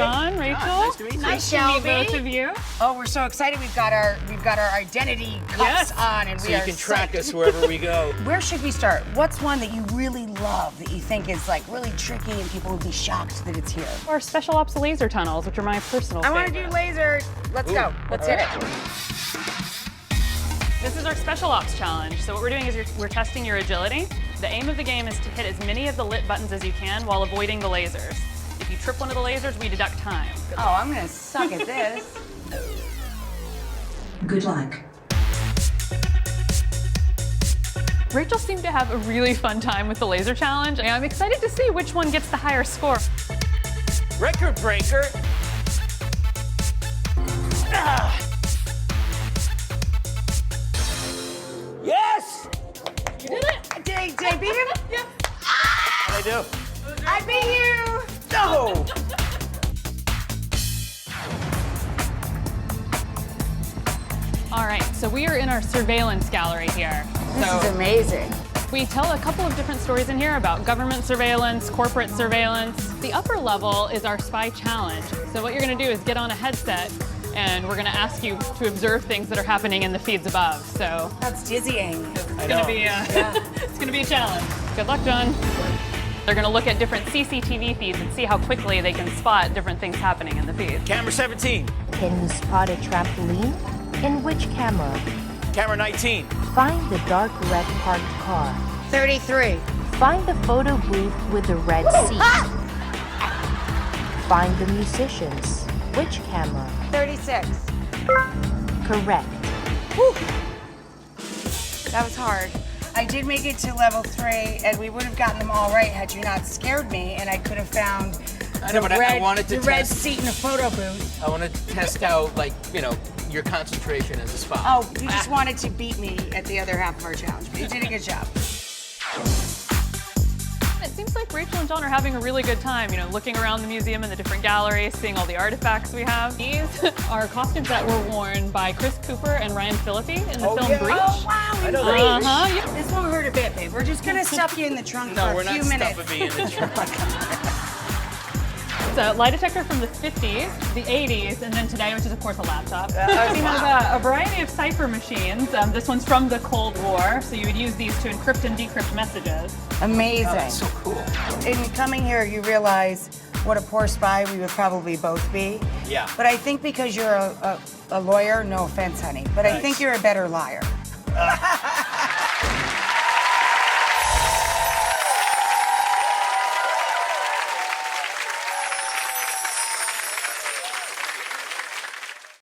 John, Rachel. Nice to meet you. Nice to meet both of you. Oh, we're so excited. We've got our identity cuffs on, and So we you are can track psyched. us wherever we go. Where should we start? What's one that you really love that you think is like really tricky and people would be shocked that it's here? Our special ops laser tunnels, which are my personal I want to favorite. do laser. Let's go. Let's hit it. This is our special ops challenge. So what we're doing is we're testing your agility. The aim of the game is to hit as many of the lit buttons as you can while avoiding the lasers. If you trip one of the lasers, we deduct time. Oh, I'm gonna suck at this. Good luck. Rachel seemed to have a really fun time with the laser challenge, and I'm excited to see which one gets the higher score. Record breaker. Ah. Yes! You did it! Did I beat him? Yeah. How'd I do? I beat you! No! All right, so we are in our surveillance gallery here. This is amazing. We tell a couple of different stories in here about government surveillance, corporate surveillance. The upper level is our spy challenge. So what you're gonna do is get on a headset and we're gonna ask you to observe things that are happening in the feeds above. So That's dizzying. it's gonna be it's gonna be a challenge. Good luck, John. They're gonna look at different CCTV feeds and see how quickly they can spot different things happening in the feed. Camera 17. Can you spot a trampoline? In which camera? Camera 19. Find the dark red parked car. 33. Find the photo booth with the red seat. Find the musicians. Which camera? 36. Correct. That was hard. I did make it to level 3, and we would have gotten them all right had you not scared me, and I could have found I know, but I wanted to the red test. seat in a photo booth. I want to test out, like, you know, your concentration as a spy. Oh, you just wanted to beat me at the other half of our challenge, but you did a good job. It seems like Rachel and John are having a really good time, you know, looking around the museum and the different galleries, seeing all the artifacts we have. These are costumes that were worn by Chris Cooper and Ryan Phillippe in the film Breach. Oh, wow. I know Breach. that. Yeah. This won't hurt a bit, babe. We're just gonna stuff you in the trunk No, for we're a not few minutes. stuffing me in the trunk. It's a lie detector from the 50s, the 80s, and then today, which is of course a laptop. It has a variety of cipher machines. This one's from the Cold War, so you would use these to encrypt and decrypt messages. Amazing. Oh, that's so cool. In coming here, you realize what a poor spy we would probably both be. Yeah. But I think because you're a lawyer, no offense, honey, but I think you're a better liar.